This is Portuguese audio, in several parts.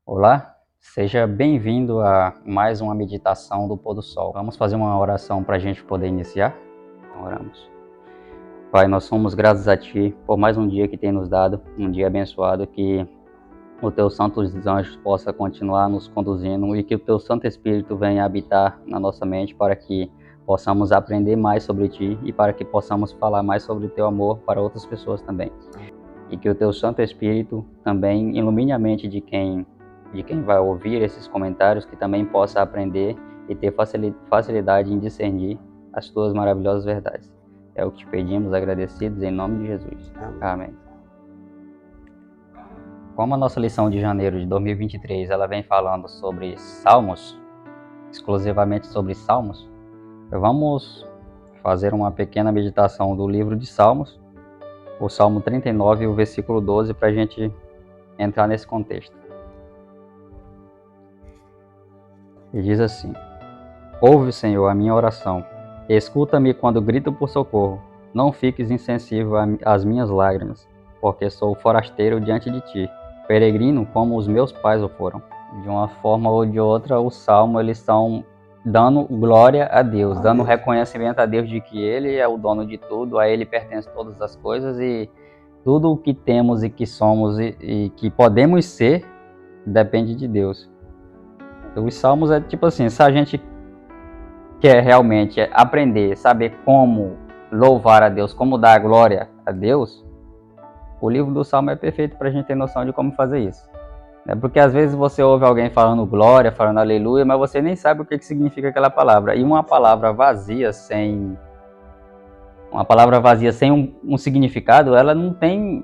Olá, seja bem-vindo a mais uma meditação do pôr do sol. Vamos fazer uma oração para a gente poder iniciar? Oramos. Pai, nós somos gratos a Ti por mais um dia que tem nos dado, um dia abençoado, que o Teu Santos Anjos possa continuar nos conduzindo e que o Teu Santo Espírito venha habitar na nossa mente para que possamos aprender mais sobre Ti e para que possamos falar mais sobre o Teu amor para outras pessoas também. E que o Teu Santo Espírito também ilumine a mente de quem vai ouvir esses comentários, que também possa aprender e ter facilidade em discernir as Tuas maravilhosas verdades. É o que te pedimos, agradecidos, em nome de Jesus. Amém. Como a nossa lição de janeiro de 2023, ela vem falando sobre Salmos, exclusivamente sobre Salmos, vamos fazer uma pequena meditação do livro de Salmos, o Salmo 39 e o versículo 12, para a gente entrar nesse contexto. E diz assim: Ouve, Senhor, a minha oração. Escuta-me quando grito por socorro. Não fiques insensível às minhas lágrimas, porque sou forasteiro diante de ti, peregrino como os meus pais o foram. De uma forma ou de outra, o Salmo, eles estão dando glória a Deus, dando reconhecimento a Deus de que Ele é o dono de tudo, a Ele pertence todas as coisas e tudo o que temos e que somos e que podemos ser depende de Deus. Os Salmos é tipo assim, se a gente quer realmente aprender, saber como louvar a Deus, como dar glória a Deus, o livro do Salmo é perfeito para a gente ter noção de como fazer isso. Porque às vezes você ouve alguém falando glória, falando aleluia, mas você nem sabe o que significa aquela palavra. E uma palavra vazia sem um significado, ela não tem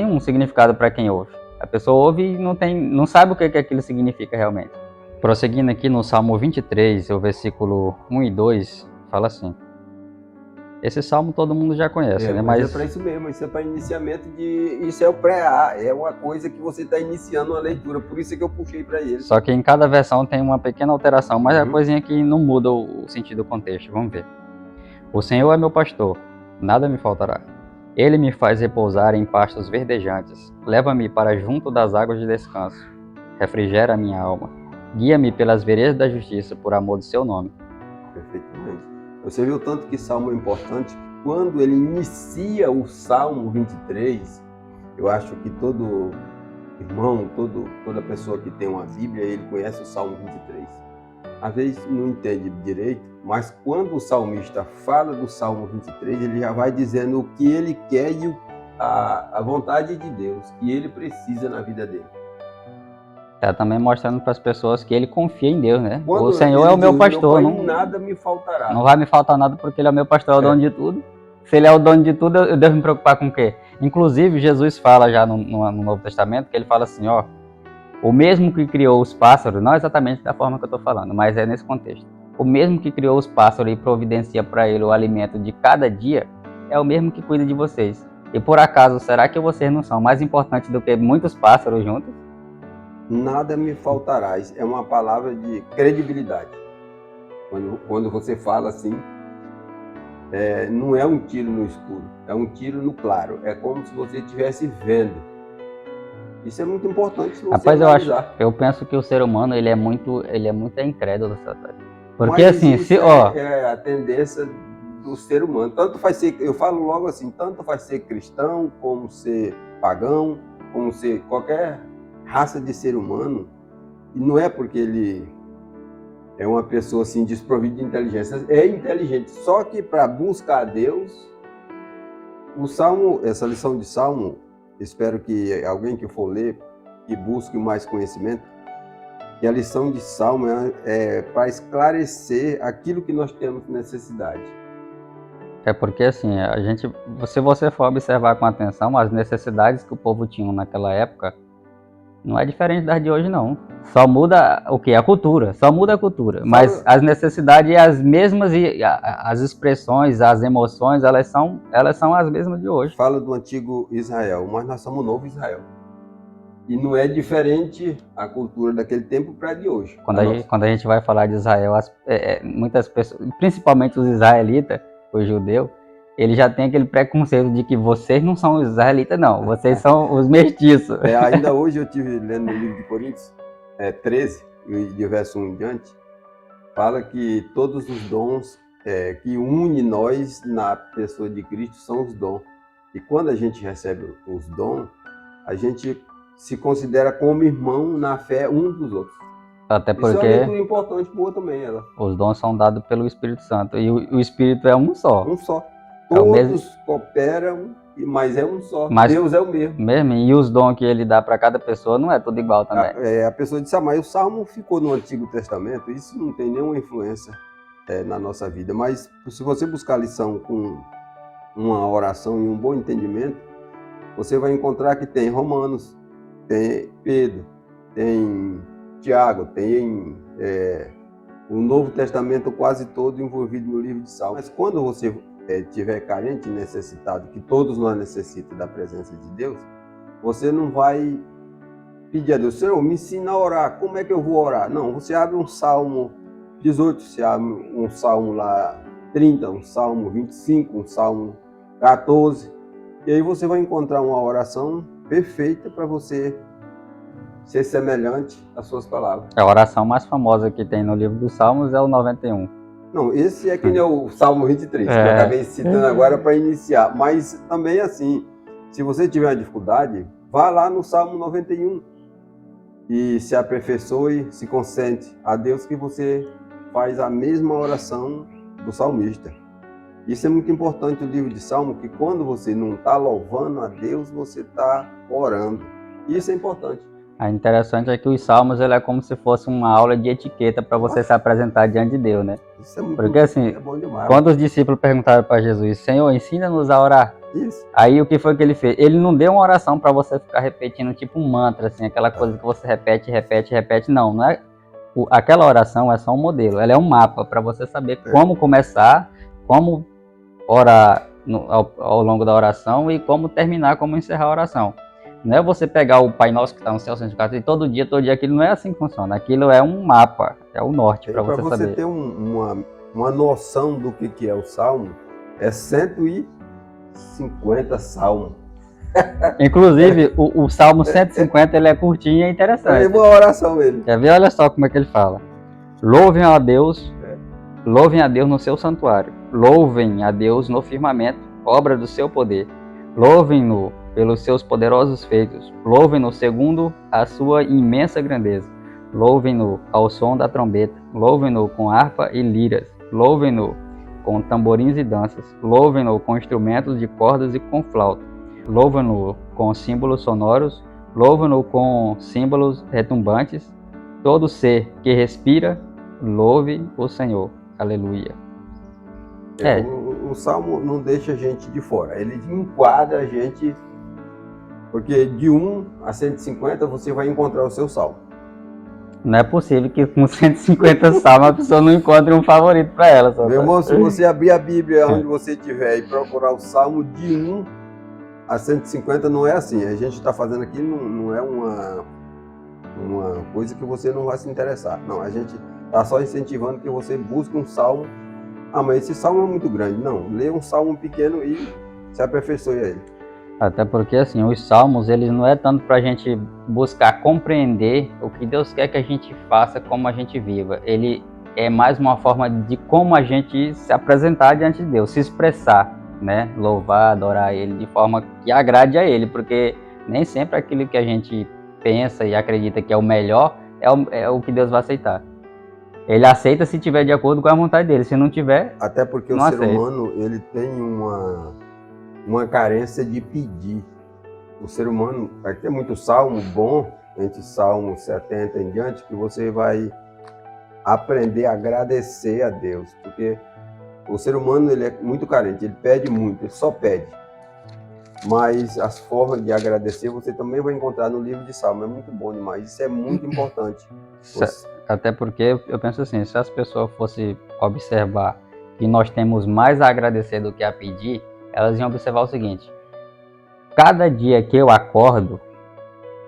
um significado para quem ouve. A pessoa ouve e não sabe o que aquilo significa realmente. Prosseguindo aqui no Salmo 23, o versículo 1 e 2, fala assim. Esse salmo todo mundo já conhece, né? Mas é para isso mesmo, isso é para iniciamento isso é o pré-A, é uma coisa que você está iniciando uma leitura, por isso é que eu puxei para ele. Só que em cada versão tem uma pequena alteração, mas é a coisinha que não muda o sentido do contexto, vamos ver. O Senhor é meu pastor, nada me faltará. Ele me faz repousar em pastos verdejantes, leva-me para junto das águas de descanso, refrigera a minha alma. Guia-me pelas veredas da justiça, por amor do seu nome. Perfeitamente. Você viu tanto que Salmo é importante? Quando ele inicia o Salmo 23, eu acho que todo irmão, toda pessoa que tem uma Bíblia, ele conhece o Salmo 23. Às vezes não entende direito, mas quando o salmista fala do Salmo 23, ele já vai dizendo o que ele quer e a vontade de Deus, que ele precisa na vida dele. Tá também mostrando para as pessoas que ele confia em Deus, né? O Senhor é o meu pastor. Nada me faltará. Não vai me faltar nada porque ele é o meu pastor, é o dono de tudo. Se ele é o dono de tudo, eu devo me preocupar com o quê? Inclusive, Jesus fala já no Novo Testamento, que ele fala assim, ó, o mesmo que criou os pássaros, não exatamente da forma que eu estou falando, mas é nesse contexto. O mesmo que criou os pássaros e providencia para ele o alimento de cada dia, é o mesmo que cuida de vocês. E por acaso, será que vocês não são mais importantes do que muitos pássaros juntos? Nada me faltará. É uma palavra de credibilidade. Quando você fala assim, não é um tiro no escuro, é um tiro no claro. É como se você estivesse vendo. Isso é muito importante se você analisar. Eu penso que o ser humano ele é muito incrédulo, porque mas assim, é a tendência do ser humano. Tanto faz ser, eu falo logo assim, tanto faz ser cristão, como ser pagão, como ser qualquer raça de ser humano, e não é porque ele é uma pessoa assim desprovida de inteligência, é inteligente, só que para buscar a Deus, o Salmo, essa lição de Salmo, espero que alguém que for ler e busque mais conhecimento, que a lição de Salmo é para esclarecer aquilo que nós temos necessidade. É porque assim, se você for observar com atenção, as necessidades que o povo tinha naquela época não é diferente das de hoje, não. Só muda o que? A cultura. Só muda a cultura. Mas as necessidades é as mesmas e as expressões, as emoções, elas são as mesmas de hoje. Fala do antigo Israel, mas nós somos o novo Israel. E não é diferente a cultura daquele tempo para a de hoje. Quando a gente vai falar de Israel, muitas pessoas, principalmente os israelitas, os judeus, ele já tem aquele preconceito de que vocês não são os israelitas, não. Vocês são os mestiços. Ainda hoje eu estive lendo no livro de Coríntios 13, de verso 1 em diante, fala que todos os dons que une nós na pessoa de Cristo são os dons. E quando a gente recebe os dons, a gente se considera como irmão na fé um dos outros. Até porque isso é muito importante para o outro também. Os dons são dados pelo Espírito Santo. E o Espírito é um só. Um só. É o mesmo... Todos cooperam, mas é um só. Mas Deus é o mesmo. E os dons que ele dá para cada pessoa não é tudo igual também. A pessoa disse, mas o Salmo ficou no Antigo Testamento, isso não tem nenhuma influência na nossa vida. Mas se você buscar lição com uma oração e um bom entendimento, você vai encontrar que tem Romanos, tem Pedro, tem Tiago, tem o Novo Testamento quase todo envolvido no livro de Salmos. Mas quando você estiver carente e necessitado, que todos nós necessitamos da presença de Deus, você não vai pedir a Deus, Senhor, me ensina a orar, como é que eu vou orar? Não, você abre um Salmo 18, você abre um Salmo lá 30, um Salmo 25, um Salmo 14, e aí você vai encontrar uma oração perfeita para você ser semelhante às suas palavras. A oração mais famosa que tem no livro dos Salmos é o 91. Não, esse é que nem o Salmo 23, que eu acabei citando agora para iniciar. Mas também assim, se você tiver uma dificuldade, vá lá no Salmo 91 e se aperfeiçoe, se consente a Deus que você faz a mesma oração do salmista. Isso é muito importante no livro de Salmo, que quando você não está louvando a Deus, você está orando. Isso é importante. O interessante é que os Salmos ele é como se fosse uma aula de etiqueta para você se apresentar diante de Deus, né? Isso é muito Porque assim, bom demais. Quando os discípulos perguntaram para Jesus, Senhor, ensina-nos a orar. Isso. Aí o que foi que ele fez? Ele não deu uma oração para você ficar repetindo tipo um mantra, assim, aquela coisa que você repete. Não é. Aquela oração é só um modelo, ela é um mapa para você saber como começar, como orar ao longo da oração e como terminar, como encerrar a oração. Não é você pegar o Pai Nosso que está no céu, e todo dia, aquilo não é assim que funciona. Aquilo é um mapa, é o norte para você saber. Para você ter uma noção do que é o Salmo, é 150 Salmos. Inclusive, o Salmo 150 ele é curtinho e é interessante. É uma oração ele. Quer ver? Olha só como é que ele fala. Louvem a Deus no seu santuário. Louvem a Deus no firmamento, obra do seu poder. Louvem-no pelos seus poderosos feitos. Louvem-no segundo a sua imensa grandeza. Louvem-no ao som da trombeta. Louvem-no com harpa e liras. Louvem-no com tamborins e danças. Louvem-no com instrumentos de cordas e com flauta. Louvem-no com símbolos sonoros. Louvem-no com símbolos retumbantes. Todo ser que respira, louve o Senhor. Aleluia. O Salmo não deixa a gente de fora. Ele enquadra a gente, porque de 1 a 150 você vai encontrar o seu Salmo. Não é possível que com 150 salmos a pessoa não encontre um favorito para ela. Meu irmão, se você abrir a Bíblia onde você estiver e procurar o Salmo de 1 a 150, não é assim. A gente está fazendo aqui, não é uma coisa que você não vai se interessar. Não, a gente está só incentivando que você busque um Salmo. Ah, mas esse Salmo é muito grande. Não, lê um Salmo pequeno e se aperfeiçoe a ele. Até porque, assim, os Salmos, eles não é tanto para a gente buscar compreender o que Deus quer que a gente faça, como a gente viva. Ele é mais uma forma de como a gente se apresentar diante de Deus, se expressar, né? Louvar, adorar Ele de forma que agrade a Ele, porque nem sempre aquilo que a gente pensa e acredita que é o melhor é o que Deus vai aceitar. Ele aceita se tiver de acordo com a vontade dele, se não tiver, até porque o ser humano, ele tem uma carência de pedir. O ser humano vai ter muito salmo bom, entre Salmo 70 em diante, que você vai aprender a agradecer a Deus, porque o ser humano ele é muito carente, ele pede muito, ele só pede. Mas as formas de agradecer você também vai encontrar no livro de Salmo, é muito bom demais, isso é muito importante. Até porque eu penso assim, se as pessoas fossem observar que nós temos mais a agradecer do que a pedir, elas iam observar o seguinte: cada dia que eu acordo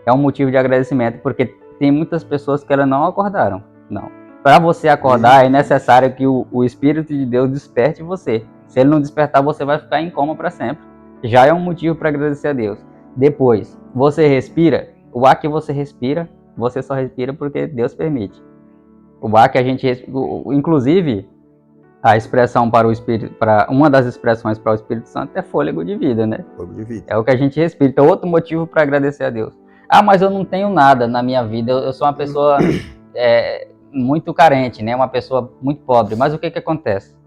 é um motivo de agradecimento, porque tem muitas pessoas que elas não acordaram. Não. Para você acordar é necessário que o Espírito de Deus desperte você. Se ele não despertar, você vai ficar em coma para sempre. Já é um motivo para agradecer a Deus. Depois, você respira, o ar que você respira, você só respira porque Deus permite. O ar que a gente respira, inclusive, a expressão para o Espírito, uma das expressões para o Espírito Santo é fôlego de vida, né? Fôlego de vida. É o que a gente respira. Então, outro motivo para agradecer a Deus. Ah, mas eu não tenho nada na minha vida, eu sou uma pessoa muito carente, né? Uma pessoa muito pobre. Mas o que acontece?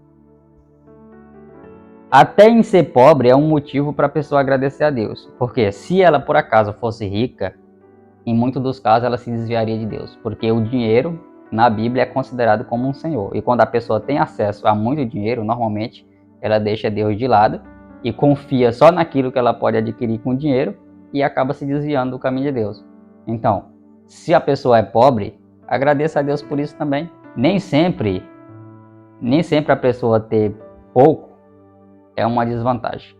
Até em ser pobre é um motivo para a pessoa agradecer a Deus. Porque se ela, por acaso, fosse rica, em muitos dos casos ela se desviaria de Deus. Porque o dinheiro, na Bíblia, é considerado como um senhor. E quando a pessoa tem acesso a muito dinheiro, normalmente, ela deixa Deus de lado e confia só naquilo que ela pode adquirir com dinheiro e acaba se desviando do caminho de Deus. Então, se a pessoa é pobre, agradeça a Deus por isso também. Nem sempre a pessoa ter pouco é uma desvantagem,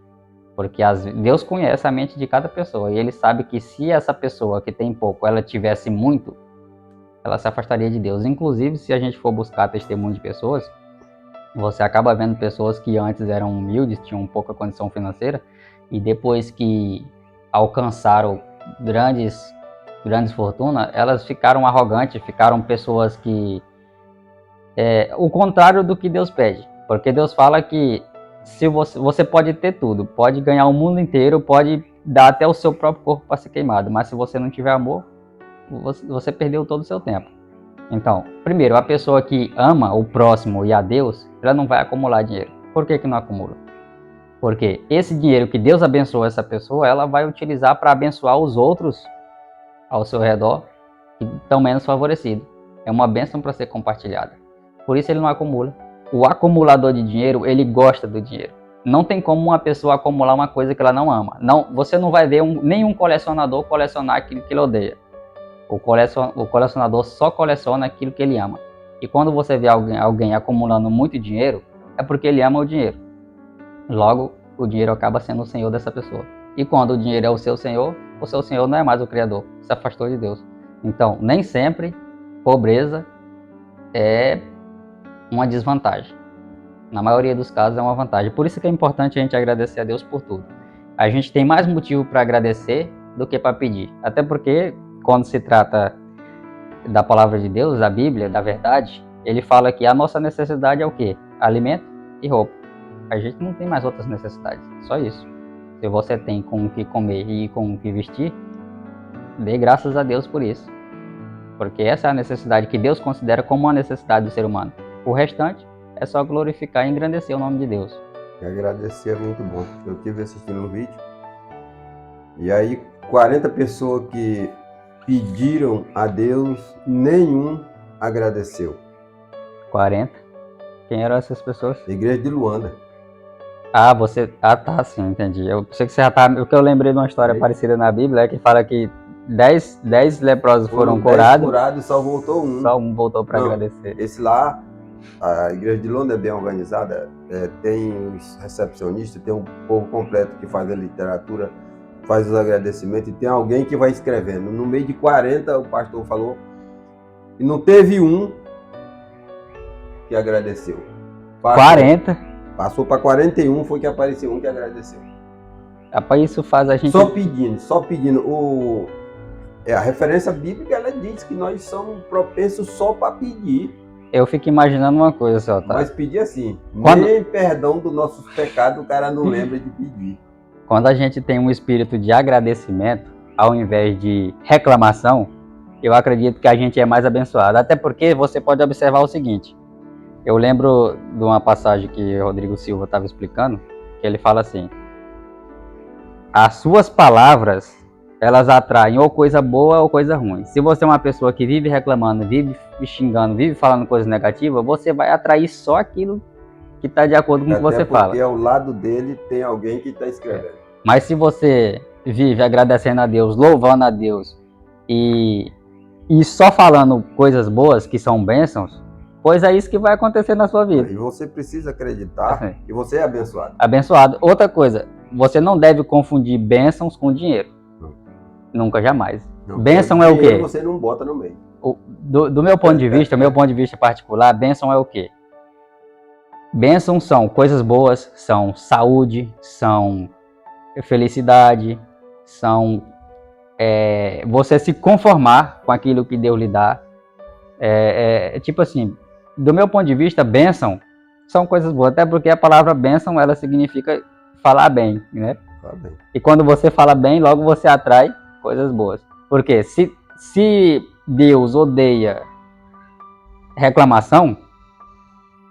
porque Deus conhece a mente de cada pessoa e Ele sabe que se essa pessoa que tem pouco, ela tivesse muito, ela se afastaria de Deus. Inclusive, se a gente for buscar testemunho de pessoas, você acaba vendo pessoas que antes eram humildes, tinham pouca condição financeira, e depois que alcançaram grandes fortunas, elas ficaram arrogantes, ficaram pessoas que... o contrário do que Deus pede, porque Deus fala que se você pode ter tudo, pode ganhar o mundo inteiro, pode dar até o seu próprio corpo para ser queimado, mas se você não tiver amor, você perdeu todo o seu tempo. Então, primeiro, a pessoa que ama o próximo e a Deus, ela não vai acumular dinheiro. Por que não acumula? Porque esse dinheiro que Deus abençoou essa pessoa, ela vai utilizar para abençoar os outros ao seu redor que estão menos favorecidos. É uma bênção para ser compartilhada. Por isso ele não acumula. O acumulador de dinheiro, ele gosta do dinheiro. Não tem como uma pessoa acumular uma coisa que ela não ama. Não, você não vai ver nenhum colecionador colecionar aquilo que ele odeia. O colecionador só coleciona aquilo que ele ama. E quando você vê alguém acumulando muito dinheiro, é porque ele ama o dinheiro. Logo, o dinheiro acaba sendo o senhor dessa pessoa. E quando o dinheiro é o seu senhor não é mais o Criador. Se afastou de Deus. Então, nem sempre pobreza é uma desvantagem. Na maioria dos casos é uma vantagem. Por isso que é importante a gente agradecer a Deus por tudo. A gente tem mais motivo para agradecer do que para pedir. Até porque, quando se trata da palavra de Deus, da Bíblia, da verdade, ele fala que a nossa necessidade é o quê? Alimento e roupa. A gente não tem mais outras necessidades, só isso. Se você tem com o que comer e com o que vestir, dê graças a Deus por isso. Porque essa é a necessidade que Deus considera como uma necessidade do ser humano. O restante é só glorificar e engrandecer o nome de Deus. E agradecer é muito bom. Eu estive assistindo um vídeo e aí 40 pessoas que pediram a Deus, nenhum agradeceu. 40? Quem eram essas pessoas? Igreja de Luanda. tá, sim, entendi. Eu pensei que você já tá... O que eu lembrei de uma história parecida na Bíblia é que fala que 10 leprosos foram curados. 10 curados, só voltou um. Só um voltou para agradecer. Esse lá, a Igreja de Luanda é bem organizada, tem os recepcionistas, tem um povo completo que faz a literatura, faz os agradecimentos, e tem alguém que vai escrevendo. No meio de 40, o pastor falou, e não teve um que agradeceu. 40? Passou para 41, foi que apareceu um que agradeceu. Rapaz, isso faz a gente... Só pedindo. A referência bíblica, ela diz que nós somos propensos só para pedir. Eu fico imaginando uma coisa só, tá? Mas pedir assim, nem perdão dos nossos pecados o cara não lembra de pedir. Quando a gente tem um espírito de agradecimento, ao invés de reclamação, eu acredito que a gente é mais abençoado. Até porque você pode observar o seguinte. Eu lembro de uma passagem que o Rodrigo Silva estava explicando, que ele fala assim: as suas palavras, elas atraem ou coisa boa ou coisa ruim. Se você é uma pessoa que vive reclamando, vive xingando, vive falando coisas negativas, você vai atrair só aquilo que está de acordo com o que você fala. Porque ao lado dele tem alguém que está escrevendo. Mas se você vive agradecendo a Deus, louvando a Deus e só falando coisas boas, que são bênçãos, pois é isso que vai acontecer na sua vida. E você precisa acreditar que você é abençoado. Abençoado. Outra coisa, você não deve confundir bênçãos com dinheiro. Nunca, jamais. Não, bênção é o quê? Você não bota no meio. Do meu ponto de vista, particular, bênção é o quê? Bênçãos são coisas boas, são saúde, são felicidade, são você se conformar com aquilo que Deus lhe dá. Tipo assim, do meu ponto de vista, bênção são coisas boas, até porque a palavra bênção, ela significa falar bem, né? Tá bem. E quando você fala bem, logo você atrai coisas boas. Porque se Deus odeia reclamação,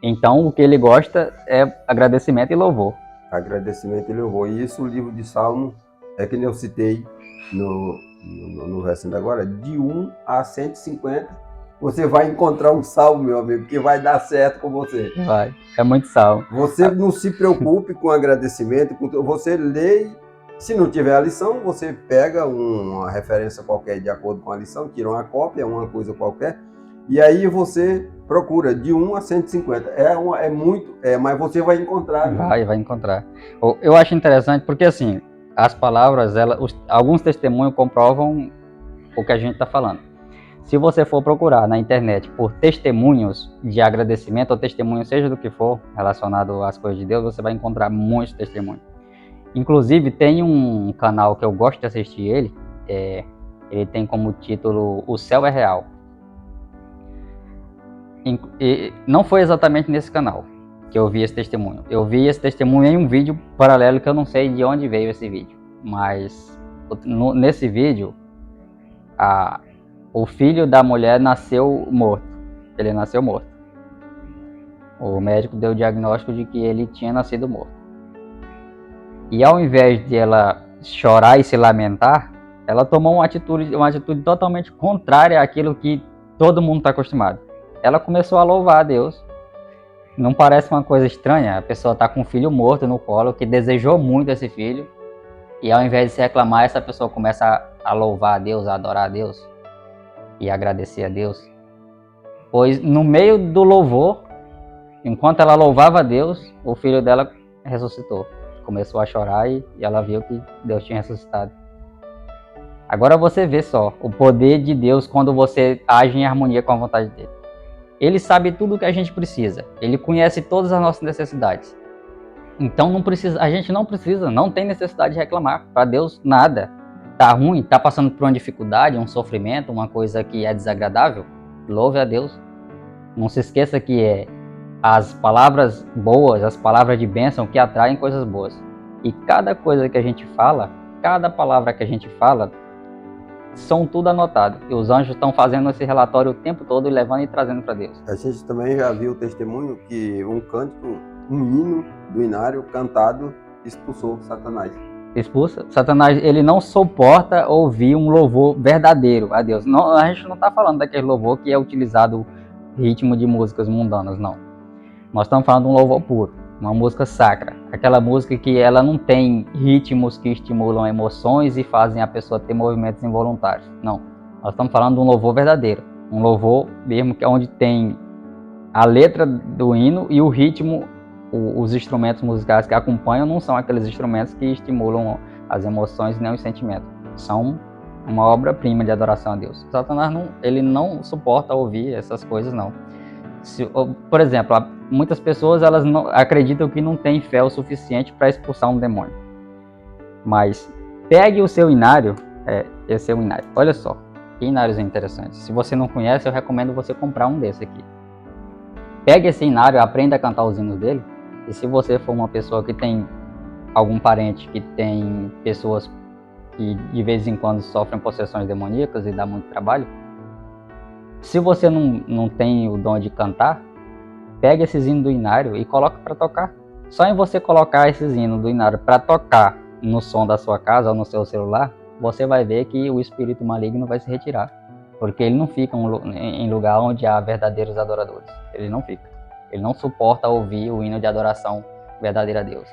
então o que ele gosta é agradecimento e louvor. Agradecimento e louvor. E isso, o livro de Salmo, é que nem eu citei no verso agora, de 1 a 150, você vai encontrar um salmo, meu amigo, que vai dar certo com você. Vai, é muito salmo. Você não se preocupe com agradecimento, você lê, se não tiver a lição, você pega uma referência qualquer de acordo com a lição, tira uma cópia, uma coisa qualquer, e aí você procura de 1 a 150. Mas você vai encontrar. Vai encontrar. Eu acho interessante porque, assim, as palavras, alguns testemunhos comprovam o que a gente está falando. Se você for procurar na internet por testemunhos de agradecimento ou testemunho, seja do que for, relacionado às coisas de Deus, você vai encontrar muitos testemunhos. Inclusive, tem um canal que eu gosto de assistir ele tem como título O Céu é Real. E não foi exatamente nesse canal que eu vi esse testemunho. Eu vi esse testemunho em um vídeo paralelo que eu não sei de onde veio esse vídeo. Mas nesse vídeo, o filho da mulher nasceu morto. Ele nasceu morto. O médico deu o diagnóstico de que ele tinha nascido morto. E ao invés de ela chorar e se lamentar, ela tomou uma atitude totalmente contrária àquilo que todo mundo está acostumado. Ela começou a louvar a Deus. Não parece uma coisa estranha? A pessoa está com um filho morto no colo, que desejou muito esse filho, e ao invés de se reclamar, essa pessoa começa a louvar a Deus, a adorar a Deus e agradecer a Deus. Pois no meio do louvor, enquanto ela louvava a Deus, o filho dela ressuscitou. Começou a chorar e ela viu que Deus tinha ressuscitado. Agora você vê só o poder de Deus quando você age em harmonia com a vontade dele. Ele sabe tudo o que a gente precisa. Ele conhece todas as nossas necessidades. Então a gente não tem necessidade de reclamar. Para Deus, nada. Tá ruim, tá passando por uma dificuldade, um sofrimento, uma coisa que é desagradável, louve a Deus. Não se esqueça que as palavras boas, as palavras de bênção que atraem coisas boas. E cada coisa que a gente fala, cada palavra que a gente fala, são tudo anotado. E os anjos estão fazendo esse relatório o tempo todo e levando e trazendo para Deus. A gente também já viu o testemunho que um cântico, um hino do inário cantado expulsou Satanás. Expulsa. Satanás, ele não suporta ouvir um louvor verdadeiro a Deus. Não, a gente não está falando daquele louvor que é utilizado ritmo de músicas mundanas, não. Nós estamos falando de um louvor puro, uma música sacra. Aquela música que ela não tem ritmos que estimulam emoções e fazem a pessoa ter movimentos involuntários. Não. Nós estamos falando de um louvor verdadeiro. Um louvor mesmo que é onde tem a letra do hino e o ritmo. Os instrumentos musicais que acompanham não são aqueles instrumentos que estimulam as emoções nem os sentimentos. São uma obra-prima de adoração a Deus. Satanás ele não suporta ouvir essas coisas, não. Por exemplo, muitas pessoas elas não acreditam que não tem fé o suficiente para expulsar um demônio. Mas pegue o seu inário, esse é o inário. Olha só, que inários interessantes. Se você não conhece, eu recomendo você comprar um desse aqui. Pegue esse inário, aprenda a cantar os hinos dele. E se você for uma pessoa que tem algum parente que tem pessoas que de vez em quando sofrem possessões demoníacas e dá muito trabalho, se você não tem o dom de cantar, pega esses hinos do inário e coloca para tocar. Só em você colocar esses hinos do inário para tocar no som da sua casa ou no seu celular, você vai ver que o espírito maligno vai se retirar. Porque ele não fica em lugar onde há verdadeiros adoradores. Ele não fica. Ele não suporta ouvir o hino de adoração verdadeira a Deus.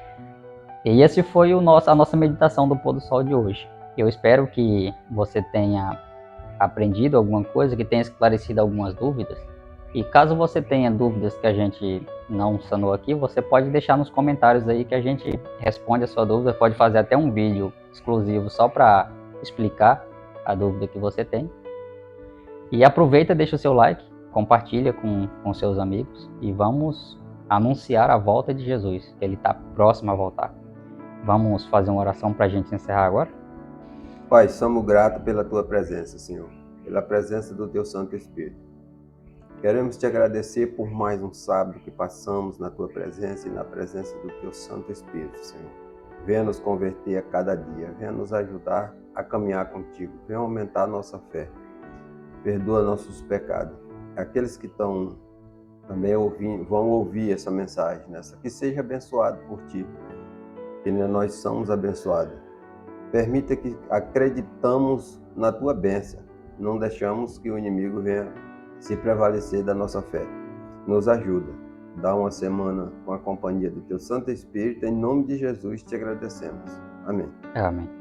E esse foi a nossa meditação do pôr do sol de hoje. Eu espero que você tenha aprendido alguma coisa, que tenha esclarecido algumas dúvidas. E caso você tenha dúvidas que a gente não sanou aqui, você pode deixar nos comentários aí que a gente responde a sua dúvida. Pode fazer até um vídeo exclusivo só para explicar a dúvida que você tem. E aproveita, deixa o seu like, compartilha com seus amigos e vamos anunciar a volta de Jesus, que ele está próximo a voltar. Vamos fazer uma oração para a gente encerrar agora? Pai, somos gratos pela tua presença, Senhor, pela presença do teu Santo Espírito. Queremos te agradecer por mais um sábado que passamos na tua presença e na presença do teu Santo Espírito, Senhor. Venha nos converter a cada dia, venha nos ajudar a caminhar contigo, venha aumentar a nossa fé. Perdoa nossos pecados. Aqueles que estão também vão ouvir essa mensagem, que seja abençoado por ti, que nós somos abençoados. Permita que acreditamos na tua bênção, não deixamos que o inimigo venha se prevalecer da nossa fé. Nos ajuda. Dá uma semana com a companhia do teu Santo Espírito. Em nome de Jesus te agradecemos. Amém. Amém.